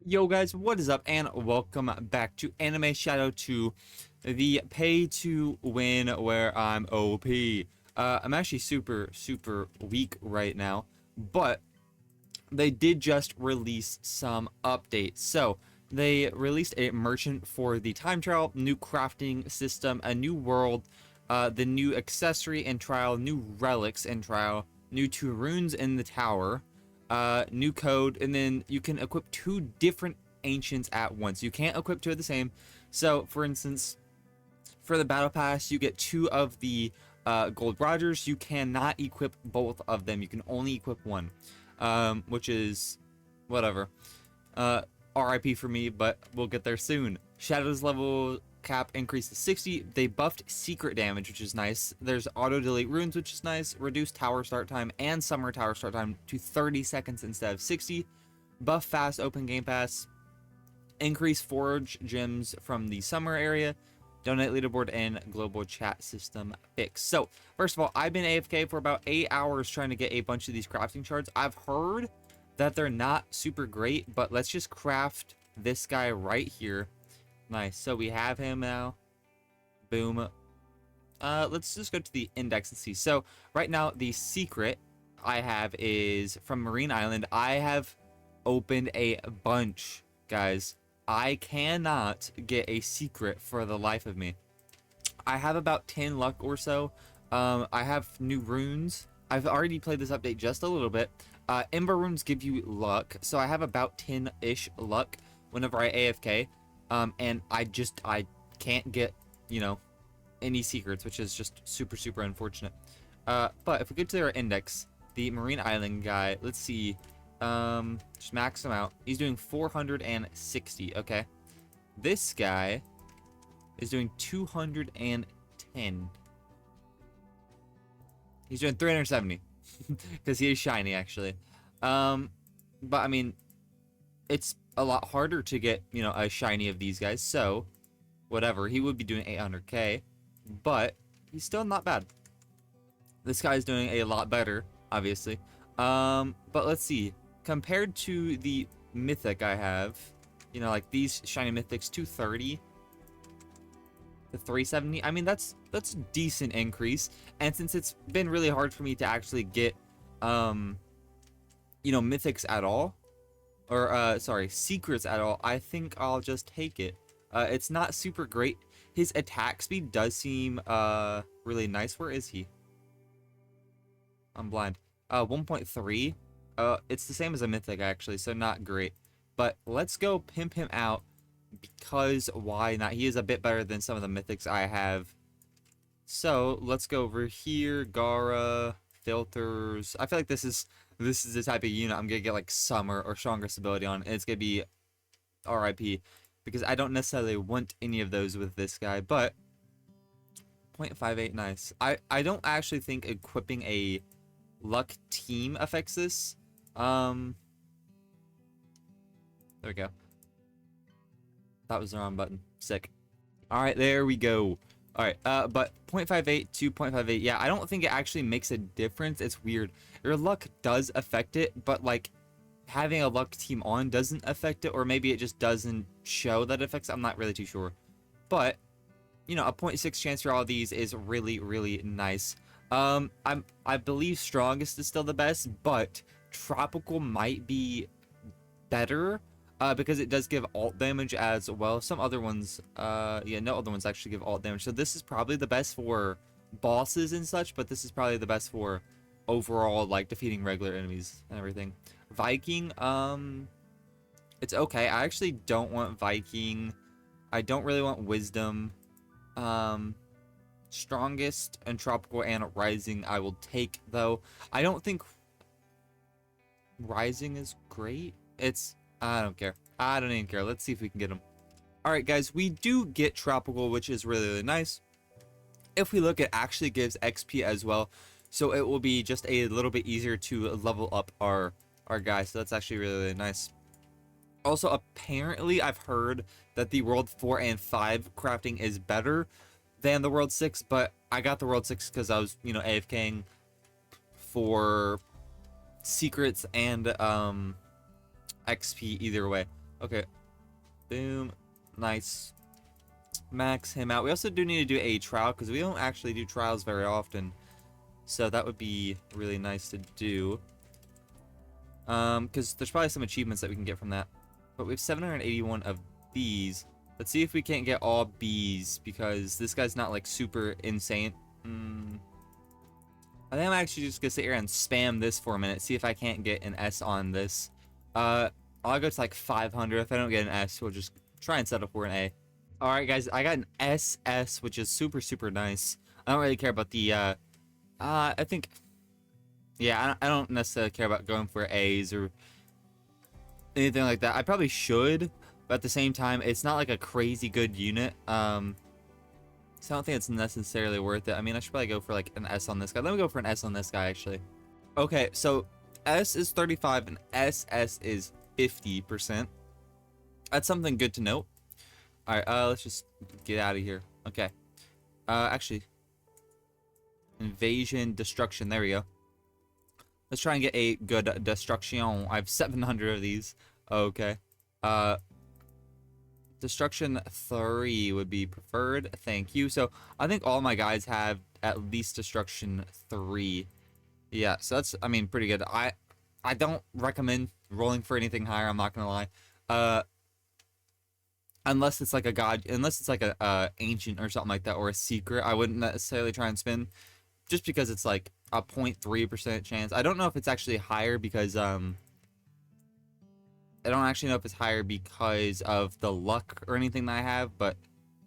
Yo guys, what is up and welcome back to Anime Shadow 2, the pay to win where I'm OP. I'm actually super weak right now, but they did just release some updates. So they released a merchant for the time trial, new crafting system, a new world, the new accessory in trial, new relics in trial, new 2 runes in the tower, new code, and then you can equip 2 different ancients at once. You can't equip 2 of the same. So for instance, for the battle pass, you get 2 of the gold Rogers. You cannot equip both of them. You can only equip one, which is whatever. RIP for me, but we'll get there soon. Shadow's level cap increased to 60. They buffed secret damage, which is nice. There's auto delete runes, which is nice. Reduced tower start time and summer tower start time to 30 seconds instead of 60. Buff fast open game pass. Increase forge gems from the summer area. Donate leaderboard and global chat system fix. So first of all, I've been AFK for about 8 hours trying to get a bunch of these crafting shards. I've heard that they're not super great, but let's just craft this guy right here. Nice. So we have him now. Boom. Let's just go to the index and see. So right now the secret I have is from Marine Island. I have opened a bunch, guys. I cannot get a secret for the life of me. I have about 10 luck or so. I have new runes. I've already played this update just a little bit. Ember runes give you luck, so I have about 10-ish luck whenever I AFK. And I can't get, any secrets, which is just super unfortunate. But if we go to their index, the Marine Island guy, let's see. Just max him out. He's doing 460. Okay. This guy is doing 210. He's doing 370 because he is shiny, actually. But I mean, it's a lot harder to get, a shiny of these guys. So, whatever. He would be doing 800k, but he's still not bad. This guy's doing a lot better, obviously. But let's see. Compared to the mythic I have, like these shiny mythics, 230 to 370. I mean, that's a decent increase. And since it's been really hard for me to actually get, mythics at all, or sorry, secrets at all, I think I'll just take it. It's not super great. His attack speed does seem really nice. Where is he? I'm blind. 1.3. It's the same as a mythic, actually, so not great. But let's go pimp him out, because why not? He is a bit better than some of the mythics I have. So let's go over here. Gara, filters. I feel like this is the type of unit I'm gonna get like summer or strongest ability on, and it's gonna be RIP, because I don't necessarily want any of those with this guy. But 0.58, nice. I don't actually think equipping a luck team affects this. There we go. That was the wrong button. Sick. All right, there we go. All right, but 0.58 to 0.58, yeah, I don't think it actually makes a difference. It's weird. Your luck does affect it, but like having a luck team on doesn't affect it, or maybe it just doesn't show that it affects it. I'm not really too sure. But, a 0.6 chance for all of these is really nice. I believe strongest is still the best, but tropical might be better, because it does give alt damage as well. Some other ones, yeah, no other ones actually give alt damage. So this is probably the best for bosses and such, but this is probably the best for overall, like, defeating regular enemies and everything. Viking, it's okay. I actually don't want Viking. I don't really want Wisdom. Strongest and tropical and rising I will take, though. I don't think rising is great. I don't care. I don't even care. Let's see if we can get them. Alright, guys, we do get tropical, which is really nice. If we look, it actually gives XP as well, so it will be just a little bit easier to level up our guy. So that's actually really nice. Also, apparently I've heard that the world 4 and 5 crafting is better than the world 6, but I got the world 6 because I was, AFKing for secrets and XP either way. Okay. Boom. Nice. Max him out. We also do need to do a trial because we don't actually do trials very often. So that would be really nice to do. Because there's probably some achievements that we can get from that. But we have 781 of these. Let's see if we can't get all Bs because this guy's not like super insane. I think I'm actually just gonna sit here and spam this for a minute, see if I can't get an S on this. I'll go to like 500. If I don't get an S, we'll just try and settle for an A. Alright guys, I got an SS, which is super, super nice. I don't really care about the, I think, yeah, I don't necessarily care about going for A's or anything like that. I probably should, but at the same time, it's not like a crazy good unit. So I don't think it's necessarily worth it. I mean, I should probably go for like an S on this guy. Let me go for an S on this guy, actually. Okay, so S is 35 and SS is 50%. That's something good to note. Alright, let's just get out of here. Okay. Actually. Invasion, destruction. There we go. Let's try and get a good destruction. I have 700 of these. Okay. Destruction 3 would be preferred. Thank you. So, I think all my guys have at least destruction 3. Yeah, so that's, I mean, pretty good. I don't recommend rolling for anything higher, I'm not gonna lie. Unless it's like a god, unless it's like a ancient or something like that, or a secret, I wouldn't necessarily try and spin, just because it's like a 0.3% chance. I don't know if it's actually higher because I don't actually know if it's higher because of the luck or anything that I have, but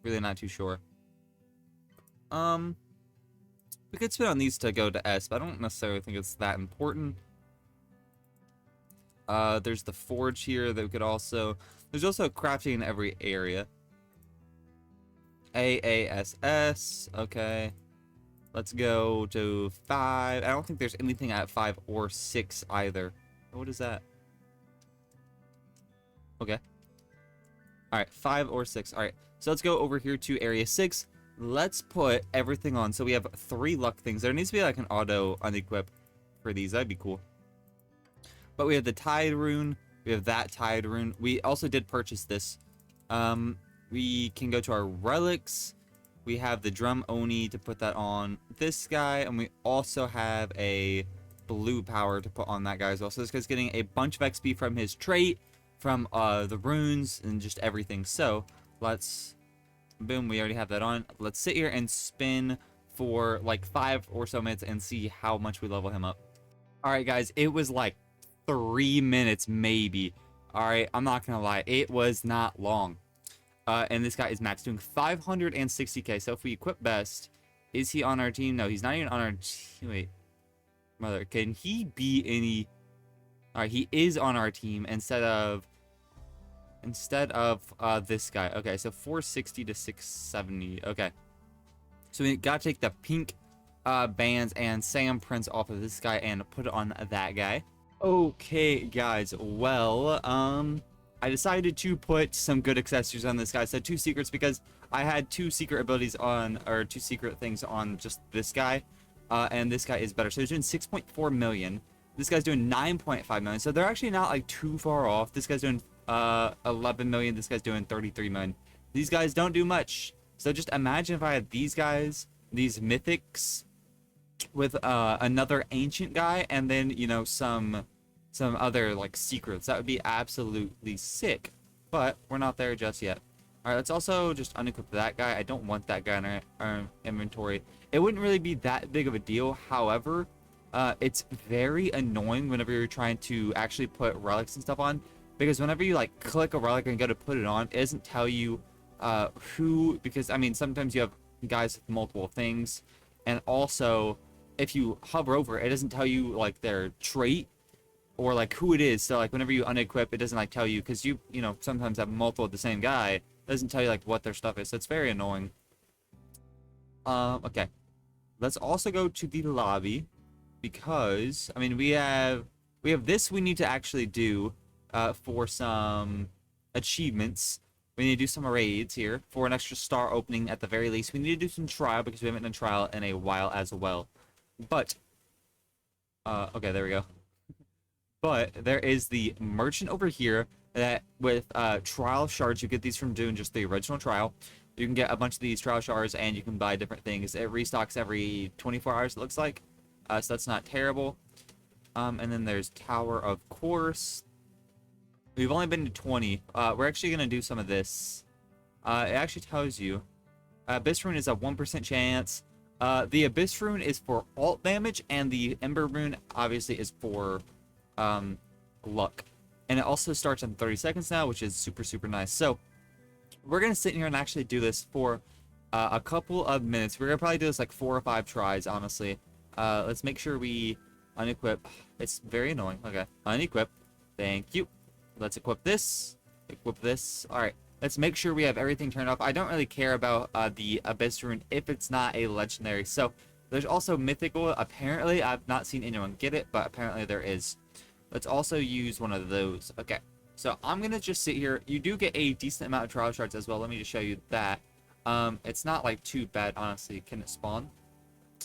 really not too sure. We could spin on these to go to S, but I don't necessarily think it's that important. There's the forge here that we could also... There's also crafting in every area. AASS. Okay. Let's go to 5. I don't think there's anything at 5 or 6 either. What is that? Okay. Alright, 5 or 6. Alright, so let's go over here to area 6. Let's put everything on. So we have 3 luck things. There needs to be like an auto unequip for these. That'd be cool. But we have the Tide Rune. We have that Tide Rune. We also did purchase this. We can go to our relics. We have the Drum Oni to put that on this guy. And we also have a blue power to put on that guy as well. So this guy's getting a bunch of XP from his trait, from the runes, and just everything. So let's... Boom, we already have that on. Let's sit here and spin for like 5 or so minutes and see how much we level him up. Alright guys, it was like 3 minutes maybe. Alright, I'm not gonna lie, it was not long. And this guy is max doing 560k. So if we equip best, is he on our team? No, he's not even on our team. Wait, mother, can he be any... Alright, he is on our team instead of this guy. Okay, so 460 to 670. Okay, so we gotta take the pink bands and Sam prints off of this guy and put it on that guy. Okay guys, well, I decided to put some good accessories on this guy. So 2 secrets, because I had 2 secret abilities on, or 2 secret things on just this guy, and this guy is better. So he's doing 6.4 million. This guy's doing 9.5 million. So they're actually not like too far off. This guy's doing 11 million. This guy's doing 33 million. These guys don't do much. So just imagine if I had these guys, these mythics, with another ancient guy, and then, you know, some other like secrets. That would be absolutely sick, but we're not there just yet. All right, let's also just unequip that guy. I don't want that guy in our inventory. It wouldn't really be that big of a deal. However, it's very annoying whenever you're trying to actually put relics and stuff on, because whenever you like click a relic and go to put it on, it doesn't tell you who, because I mean sometimes you have guys with multiple things, and also if you hover over it, it doesn't tell you like their trait or like who it is. So like whenever you unequip, it doesn't like tell you, because you know sometimes have multiple of the same guy. It doesn't tell you like what their stuff is. So it's very annoying. Okay, let's also go to the lobby, because I mean we have this we need to actually do for some achievements. We need to do some raids here for an extra star opening at the very least. We need to do some trial, because we haven't done trial in a while as well. But okay, there we go. But there is the merchant over here. that with trial shards, you get these from doing just the original trial. You can get a bunch of these trial shards, and you can buy different things. It restocks every 24 hours, it looks like. So that's not terrible. And then there's Tower, of course. We've only been to 20. We're actually going to do some of this. It actually tells you. Abyss Rune is a 1% chance. The Abyss Rune is for alt damage, and the Ember Rune, obviously, is for luck. And it also starts in 30 seconds now, which is super, super nice. So, we're going to sit here and actually do this for a couple of minutes. We're going to probably do this like 4 or 5 tries, honestly. Let's make sure we unequip. It's very annoying. Okay, unequip. Thank you. Let's equip this. Equip this. Alright, let's make sure we have everything turned off. I don't really care about the Abyss Rune if it's not a legendary. So, there's also Mythical. Apparently, I've not seen anyone get it, but apparently there is. Let's also use one of those. Okay, so I'm going to just sit here. You do get a decent amount of trial shards as well. Let me just show you that. It's not like too bad, honestly. Can it spawn?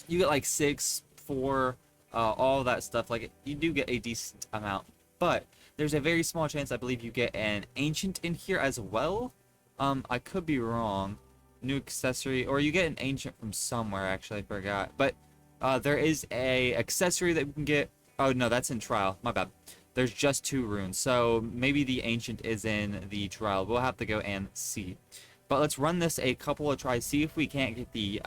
You get like 6, 4, all that stuff. Like, you do get a decent amount. But there's a very small chance, I believe, you get an ancient in here as well. I could be wrong. New accessory, or you get an ancient from somewhere, actually, I forgot. But there is a accessory that we can get. Oh no, that's in trial, my bad. There's just 2 runes, so maybe the ancient is in the trial. We'll have to go and see. But let's run this a couple of tries, see if we can't get the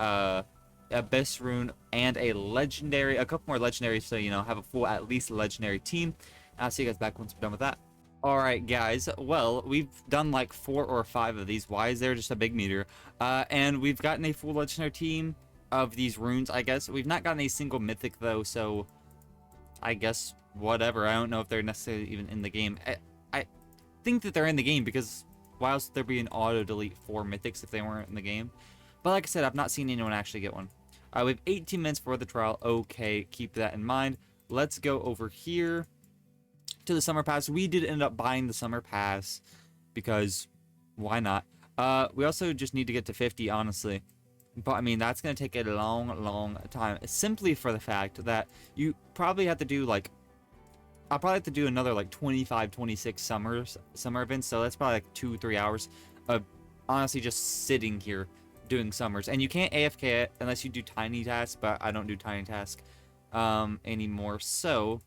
Abyss Rune and a legendary, a couple more legendaries, so you know, have a full at least legendary team. I'll see you guys back once we're done with that. Alright guys, well, we've done like 4 or 5 of these. Why is there just a big meter? And we've gotten a full legendary team of these runes, I guess. We've not gotten a single mythic though, so I guess whatever. I don't know if they're necessarily even in the game. I think that they're in the game, because why else would there be an auto delete for mythics if they weren't in the game? But like I said, I've not seen anyone actually get one. We have 18 minutes for the trial. Okay, keep that in mind. Let's go over here to the summer pass. We did end up buying the summer pass because why not? We also just need to get to 50, honestly. But I mean, that's going to take a long time, simply for the fact that you probably have to do like, I'll probably have to do another like 25, 26 summer events. So that's probably like 2-3 hours of honestly just sitting here doing summers. And you can't AFK it unless you do tiny tasks, but I don't do tiny tasks anymore. So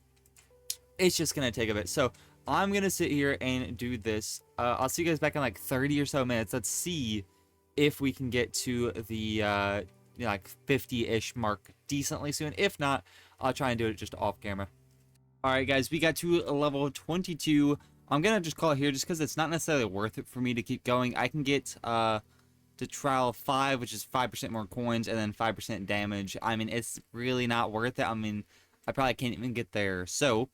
it's just going to take a bit. So I'm going to sit here and do this. I'll see you guys back in like 30 or so minutes. Let's see if we can get to the you know, like 50-ish mark decently soon. If not, I'll try and do it just off camera. Alright guys, we got to level 22. I'm gonna just call it here just because it's not necessarily worth it for me to keep going. I can get to trial 5, which is 5% more coins, and then 5% damage. I mean, it's really not worth it. I mean, I probably can't even get there. So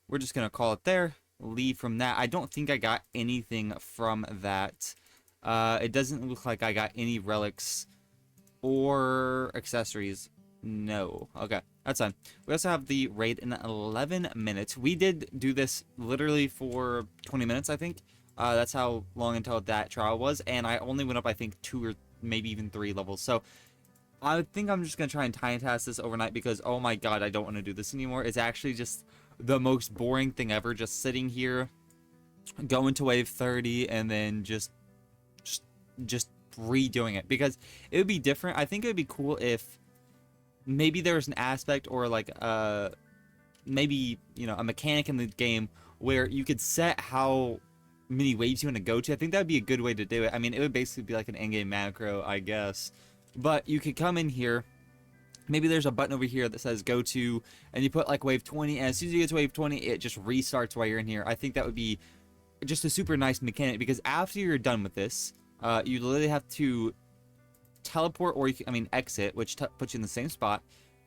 we're just gonna call it there, leave from that. I don't think I got anything from that. It doesn't look like I got any relics or accessories. No. Okay, that's fine. We also have the raid in 11 minutes. We did do this literally for 20 minutes, I think. That's how long until that trial was. And I only went up, I think, 2 or maybe even 3 levels. So I think I'm just going to try and tiny task this overnight because, oh my god, I don't want to do this anymore. It's actually just the most boring thing ever. Just sitting here, going to wave 30, and then just redoing it. Because it would be different. I think it would be cool if maybe there's an aspect or like maybe, you know, a mechanic in the game where you could set how many waves you want to go to. I think that would be a good way to do it. I mean, it would basically be like an in-game macro, I guess. But you could come in here. Maybe there's a button over here that says go to, and you put like wave 20, and as soon as you get to wave 20, it just restarts while you're in here. I think that would be just a super nice mechanic, because after you're done with this, you literally have to teleport, or exit, which puts you in the same spot,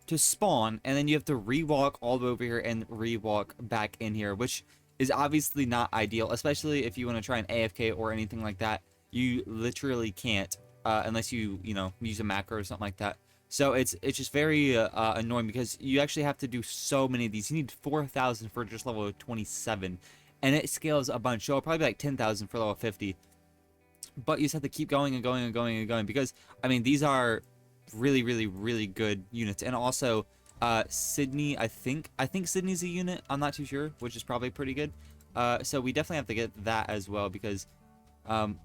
to spawn, and then you have to rewalk all the way over here and rewalk back in here, which is obviously not ideal, especially if you want to try an AFK or anything like that. You literally can't unless you use a macro or something like that. So it's just very annoying, because you actually have to do so many of these. You need 4,000 for just level 27, and it scales a bunch. So it'll probably be like 10,000 for level 50. But you just have to keep going and going and going and going, because I mean, these are really, really, really good units. And also Sydney, I think Sydney's a unit. I'm not too sure, which is probably pretty good. So we definitely have to get that as well because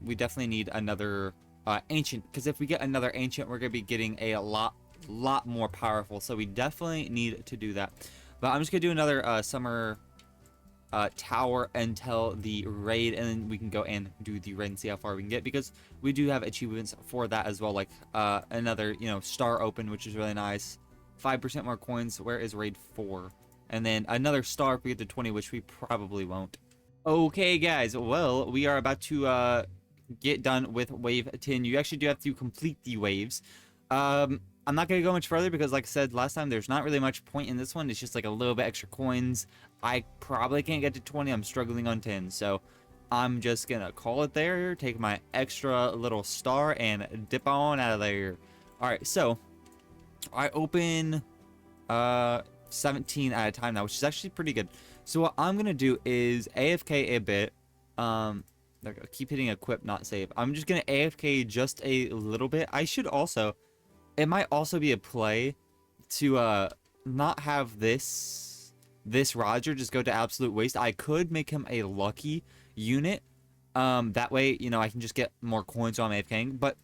we definitely need another ancient. Because if we get another ancient, we're gonna be getting a lot more powerful. So we definitely need to do that. But I'm just gonna do another summer tower until the raid, and then we can go and do the raid and see how far we can get, because we do have achievements for that as well, like another, you know, star open, which is really nice. 5% more coins. Where is raid 4? And then another star if we get to 20, which we probably won't. Okay, guys, well, we are about to get done with wave 10. You actually do have to complete the waves. I'm not going to go much further because, like I said last time, there's not really much point in this one. It's just like a little bit extra coins. I probably can't get to 20. I'm struggling on 10. So I'm just going to call it there, take my extra little star, and dip on out of there. All right, so I open 17 at a time now, which is actually pretty good. So what I'm going to do is AFK a bit. Keep hitting equip, not save. I'm just going to AFK just a little bit. I should also... It might also be a play to not have this Roger just go to absolute waste. I could make him a lucky unit. That way, you know, I can just get more coins while I'm AFKing. But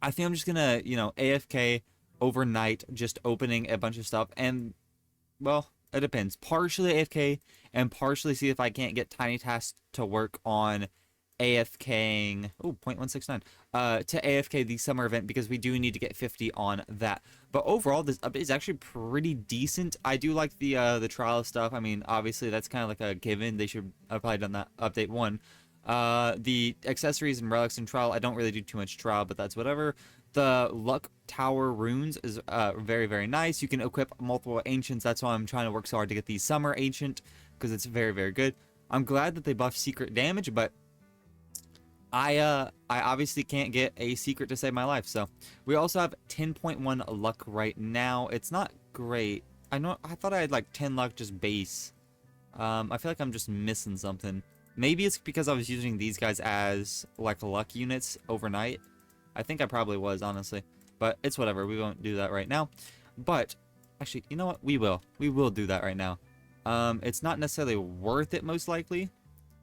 I think I'm just gonna, you know, AFK overnight, just opening a bunch of stuff. And, well, it depends. Partially AFK and partially see if I can't get Tiny Task to work on AFKing, oh, 0.169, to AFK the summer event, because we do need to get 50 on that. But overall, this update is actually pretty decent. I do like the trial stuff. I mean, obviously, that's kind of like a given. They should have probably done that update 1. The accessories and relics and trial, I don't really do too much trial, but that's whatever. The luck tower runes is very, very nice. You can equip multiple ancients. That's why I'm trying to work so hard to get the summer ancient, because it's very, very good. I'm glad that they buffed secret damage, but I obviously can't get a secret to save my life. So we also have 10.1 luck right now. It's not great. I thought I had like 10 luck just base. I feel like I'm just missing something. Maybe it's because I was using these guys as like luck units overnight. I think I probably was, honestly, but it's whatever. We won't do that right now. But actually, you know what? We will do that right now. It's not necessarily worth it, most likely,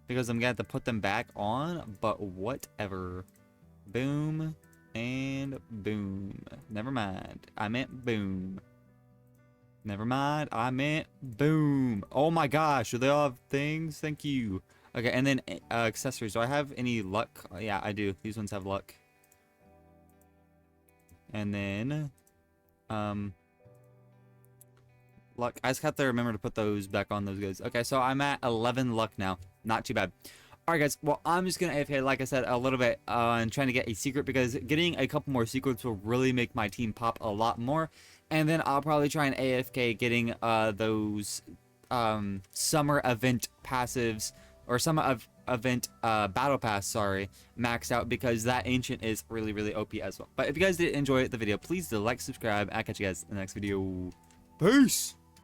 because I'm gonna have to put them back on, but whatever. Boom and boom. Never mind. I meant boom. Never mind. I meant boom. Oh my gosh. Do they all have things? Thank you. Okay, and then accessories. Do I have any luck? Yeah, I do. These ones have luck. And then luck. I just have to remember to put those back on those guys. Okay, so I'm at 11 luck now. Not too bad. Alright, guys. Well, I'm just going to AFK, like I said, a little bit and trying to get a secret, because getting a couple more secrets will really make my team pop a lot more. And then I'll probably try and AFK getting those summer event passives, or summer event battle pass, sorry, maxed out, because that ancient is really, really OP as well. But if you guys did enjoy the video, please do like, subscribe. I'll catch you guys in the next video. Peace!